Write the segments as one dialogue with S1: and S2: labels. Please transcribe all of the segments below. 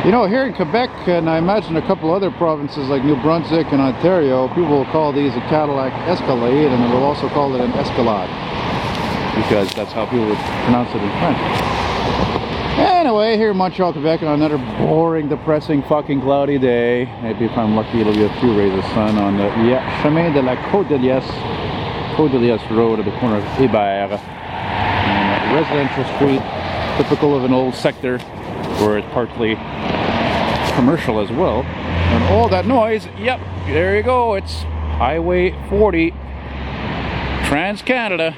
S1: You know, here in Quebec, and I imagine a couple other provinces like New Brunswick and Ontario, people will call these a Cadillac Escalade, and they will also call it an Escalade, because that's how people would pronounce it in French. Anyway, here in Montreal, Quebec, on another boring, depressing, fucking cloudy day. Maybe if I'm lucky, it'll be a few rays of sun on the Chemin de la Cote de Liesse Road at the corner of Hébert. And a residential street, typical of an old sector where it's partly commercial as well. And all that noise, yep, there you go, it's Highway 40, Trans-Canada,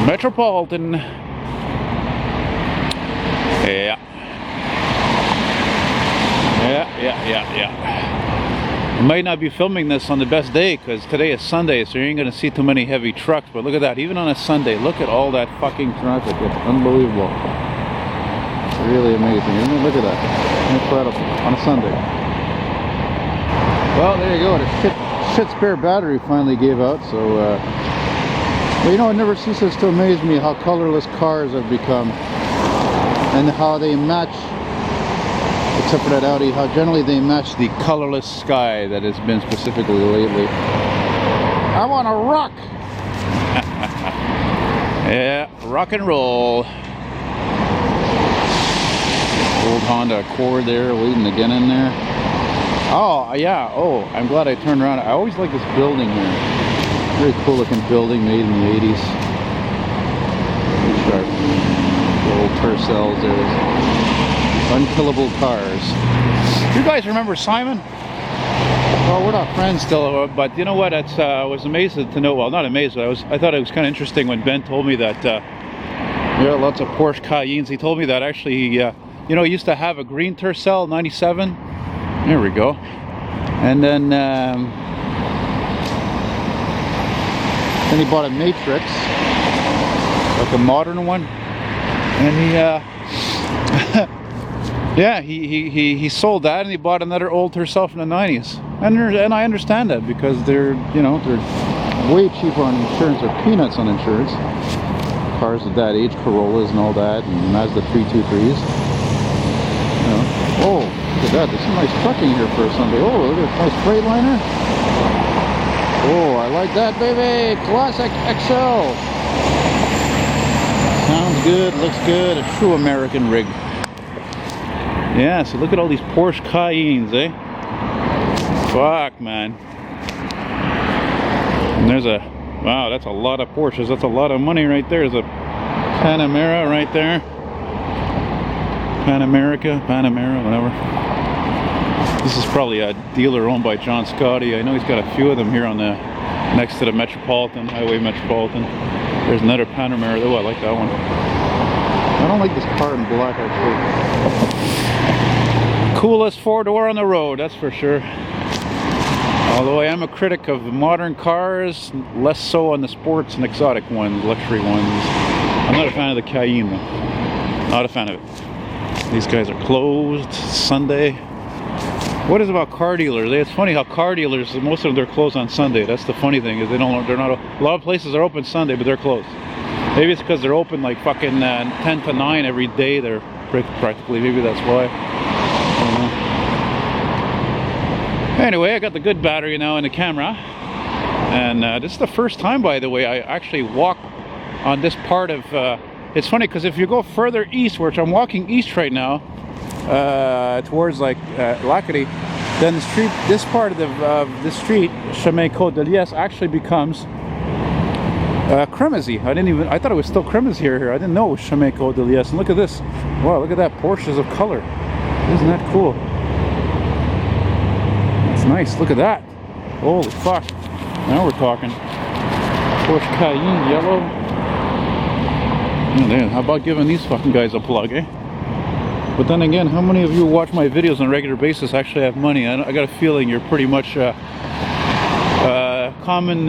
S1: Metropolitan. Yeah. I might not be filming this on the best day because today is Sunday, so you ain't gonna see too many heavy trucks, but look at that, even on a Sunday, look at all that fucking traffic. It's unbelievable. It's really amazing, isn't it? Look at that. Incredible. On a Sunday. Well, there you go. The shit spare battery finally gave out, so but you know, it never ceases to amaze me how colorless cars have become and how they match, except for that Audi, how generally they match the colorless sky that has been specifically lately. I want to rock! Yeah, rock and roll. Old Honda Accord there, waiting to get in there. Oh, yeah, oh, I'm glad I turned around. I always like this building here. Very cool looking building, made in the 80s. Very sharp. Old Tercels, there's unkillable cars. You guys remember Simon? Well, we're not friends still, but you know what? It's, I was amazed to know. Well, not amazed, but I thought it was kind of interesting when Ben told me that. Yeah, lots of Porsche Cayennes. He told me that actually, you know, he used to have a green Tercel 97. There we go. And then he bought a Matrix, like a modern one. And he, yeah, he sold that and he bought another old Tercel from the 90s. And I understand that because they're, you know, they're way cheaper on insurance, or peanuts on insurance. Cars of that age, Corollas and all that, and Mazda 323s. You know. Oh, look at that. There's some nice trucking here for a Sunday. Oh, look at this nice Freightliner. Oh, I like that, baby. Classic XL. Sounds good, looks good, a true American rig. Yeah, so look at all these Porsche Cayennes, eh? Fuck, man. And there's a, wow, that's a lot of Porsches, that's a lot of money right there. There's a Panamera right there. Panamera, whatever. This is probably a dealer owned by John Scotty. I know he's got a few of them here on the, next to the Metropolitan, Highway Metropolitan. There's another Panamera. Oh, I like that one. I don't like this car in black, actually. Coolest four-door on the road, that's for sure. Although I am a critic of modern cars, less so on the sports and exotic ones, luxury ones. I'm not a fan of the Cayenne, though. Not a fan of it. These guys are closed Sunday. What is about car dealers? It's funny how car dealers, most of them, they're closed on Sunday. That's the funny thing, is they're not, a lot of places are open Sunday, but they're closed. Maybe it's because they're open like fucking 10 to 9 every day. They're practically, maybe that's why. I don't know. Anyway, I got the good battery now in the camera. And this is the first time, by the way, I actually walk on this part of, it's funny because if you go further east, which I'm walking east right now, towards like Lacadie, then the street, this part of the street, Chemin Cote de Liesse, actually becomes Cremazy. I thought it was still Cremazy here. I didn't know it was Chemin Cote de Liesse. And look at this. Wow, look at that. Porsches of color. Isn't that cool? That's nice. Look at that. Holy fuck. Now we're talking. Porsche Cayenne yellow. Oh, damn. How about giving these fucking guys a plug, eh? But then again, how many of you who watch my videos on a regular basis actually have money? I got a feeling you're pretty much common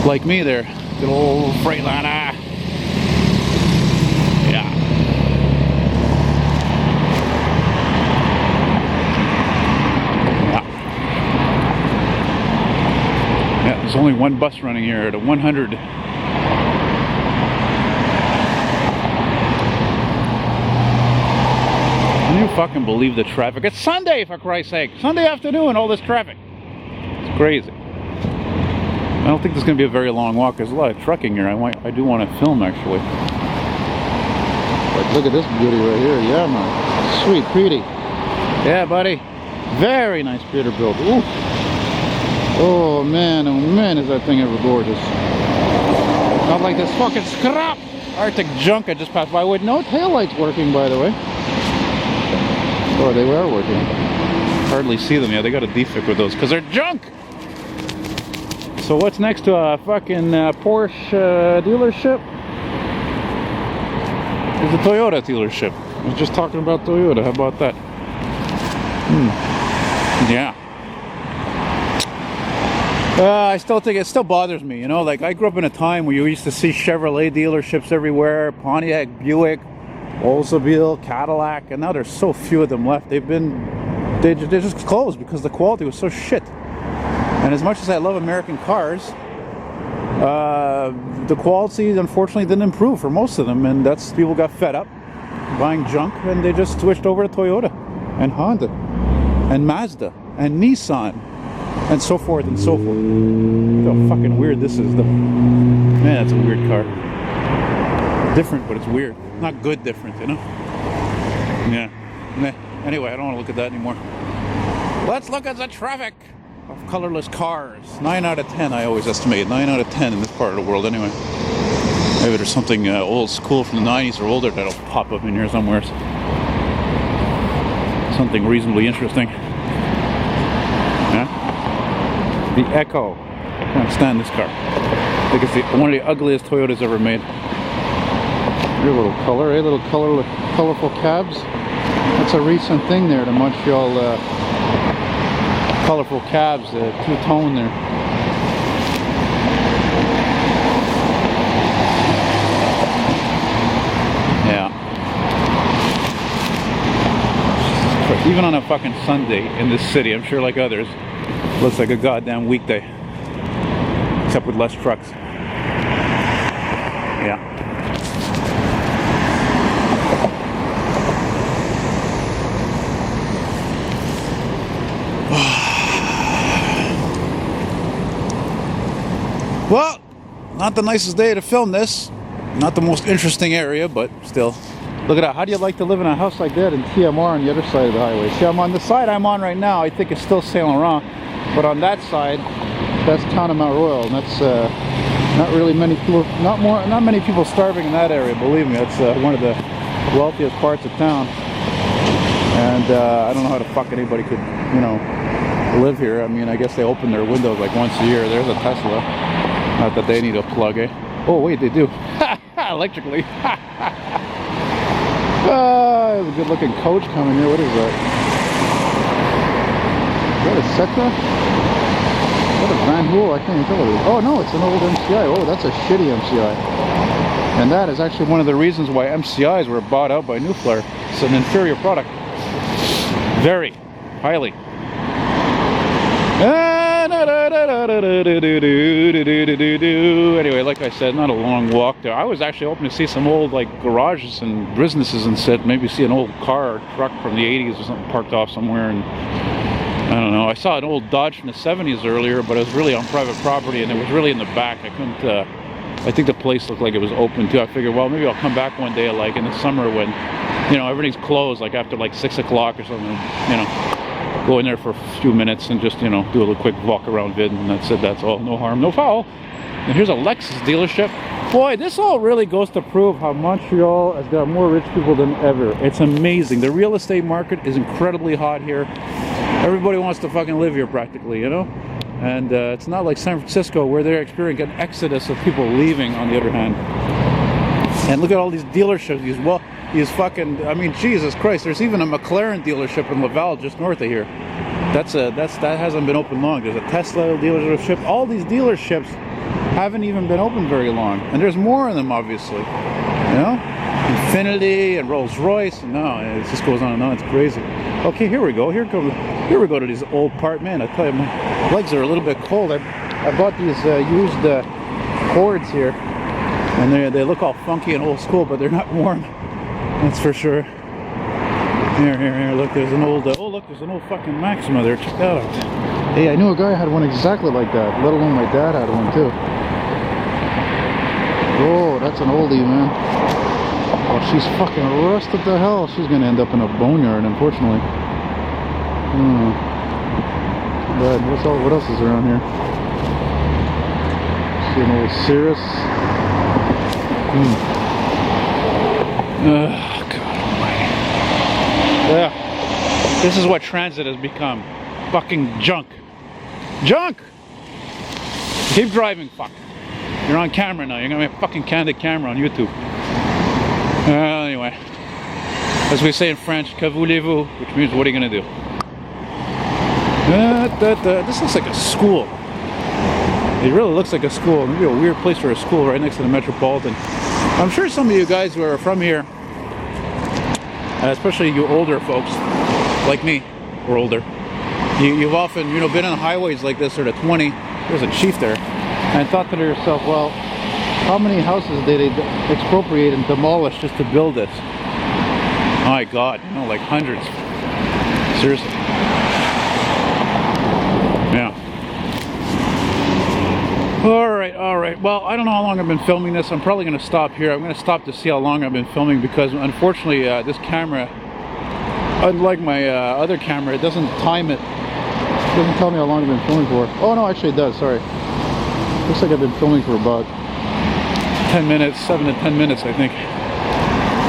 S1: like me there. Good old Freightliner. Yeah. Yeah, there's only one bus running here at a 100. Can't fucking believe the traffic. It's Sunday, for Christ's sake. Sunday afternoon, all this traffic. It's crazy. I don't think this is going to be a very long walk. There's a lot of trucking here. I do want to film, actually. But look at this beauty right here. Yeah, man. Sweet, pretty. Yeah, buddy. Very nice Peterbilt. Ooh. Oh, man, is that thing ever gorgeous. Not like this fucking scrap Arctic junk I just passed by with no taillights working, by the way. Oh, they were working. Hardly see them. Yeah, they got a defect with those because they're junk. So what's next to a fucking Porsche dealership? Is a Toyota dealership. I was just talking about Toyota. How about that? Yeah. I still think it still bothers me, you know, like I grew up in a time where you used to see Chevrolet dealerships everywhere, Pontiac, Buick, Oldsmobile, Cadillac, and now there's so few of them left. They just closed because the quality was so shit. And as much as I love American cars, the quality unfortunately didn't improve for most of them, and that's people got fed up buying junk and they just switched over to Toyota and Honda and Mazda and Nissan and so forth and so forth. Look how fucking weird this is though. Man, it's a weird car. Different, but it's weird. Not good different, you know? Yeah. Anyway, I don't want to look at that anymore. Let's look at the traffic of colorless cars. 9 out of 10, I always estimate. 9 out of 10 in this part of the world anyway. Maybe there's something old school from the 90s or older that'll pop up in here somewhere. Something reasonably interesting. Yeah? The Echo. I can't stand this car. I think it's one of the ugliest Toyotas ever made. Your little color, eh? Little colorful cabs. That's a recent thing there, the Montreal colorful cabs, two-tone there. Yeah. Even on a fucking Sunday in this city, I'm sure like others, looks like a goddamn weekday. Except with less trucks. Yeah. Well, not the nicest day to film this. Not the most interesting area, but still. Look at that. How do you like to live in a house like that in TMR on the other side of the highway? See, I'm on the side I'm on right now. I think it's still Saint Laurent. But on that side, that's town of Mount Royal. And that's not really many people, not many people starving in that area. Believe me, that's one of the wealthiest parts of town. And I don't know how the fuck anybody could, you know, live here. I mean, I guess they open their windows like once a year. There's a Tesla. Not that they need a plug, eh? Oh, wait, they do. Electrically. There's a good looking coach coming here. What is that? Is that a Setra? Is that a Van Hool? I can't even tell what it is. Oh no, it's an old MCI. Oh, that's a shitty MCI. And that is actually one of the reasons why MCIs were bought out by New Flyer. It's an inferior product. Very highly. Anyway, like I said, not a long walk there. I was actually hoping to see some old like garages and businesses and maybe see an old car or truck from the 80s or something parked off somewhere. And I don't know. I saw an old Dodge from the 70s earlier, but it was really on private property and it was really in the back. I couldn't. I think the place looked like it was open too. I figured, well, maybe I'll come back one day, like in the summer when, you know, everything's closed, like after like 6 o'clock or something. You know. Go in there for a few minutes and just, you know, do a little quick walk around vid, and that's it. That's all. No harm, no foul. And here's a Lexus dealership. Boy, this all really goes to prove how Montreal has got more rich people than ever. It's amazing. The real estate market is incredibly hot here. Everybody wants to fucking live here practically, you know? And it's not like San Francisco where they're experiencing an exodus of people leaving, on the other hand. And look at all these dealerships, these fucking, I mean, Jesus Christ, there's even a McLaren dealership in Laval just north of here. That hasn't been open long. There's a Tesla dealership. All these dealerships haven't even been open very long. And there's more of them, obviously. You know? Infiniti and Rolls-Royce. No, it just goes on and on. It's crazy. Okay, here we go. Here we go to these old part. Man, I tell you, my legs are a little bit cold. I bought these used cords here. And they look all funky and old school, but they're not warm. That's for sure. Here, look, there's an old, oh look, there's an old fucking Maxima there, check that out. Hey, I knew a guy had one exactly like that, let alone my dad had one too. Oh, that's an oldie, man. Oh, she's fucking rusted to hell. She's gonna end up in a boneyard, unfortunately. But what else is around here? See an old Cirrus. Oh, God almighty. Yeah. This is what transit has become. Fucking junk. Junk! Keep driving, fuck. You're on camera now. You're gonna be a fucking candid camera on YouTube. Anyway. As we say in French, que voulez-vous? Which means, what are you gonna do? This looks like a school. It really looks like a school. Maybe a weird place for a school right next to the Metropolitan. I'm sure some of you guys who are from here, especially you older folks, like me, or older, you've often, you know, been on highways like this, or the 20, there's a chief there, and thought to yourself, well, how many houses did they expropriate and demolish just to build this? My God, you know, like hundreds. Seriously. Yeah. Alright. Well, I don't know how long I've been filming this. I'm probably going to stop here. I'm going to stop to see how long I've been filming, because unfortunately this camera, unlike my other camera, it doesn't time it. It doesn't tell me how long I've been filming for. Oh no, actually it does, sorry. Looks like I've been filming for about 10 minutes, 7 to 10 minutes I think.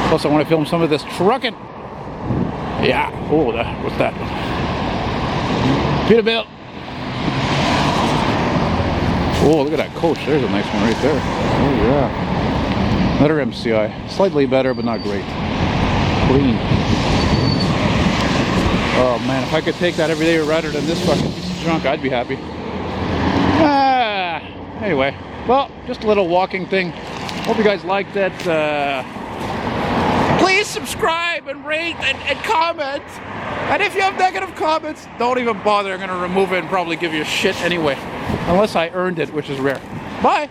S1: Plus I want to film some of this trucking. Yeah. Oh, what's that? Peterbilt. Oh, look at that coach. There's a nice one right there. Oh, yeah. Another MCI. Slightly better, but not great. Clean. Oh, man. If I could take that every day rather than this fucking piece of junk, I'd be happy. Anyway. Well, just a little walking thing. Hope you guys liked it. Please subscribe and rate and comment. And if you have negative comments, don't even bother. I'm going to remove it and probably give you shit anyway. Unless I earned it, which is rare. Bye!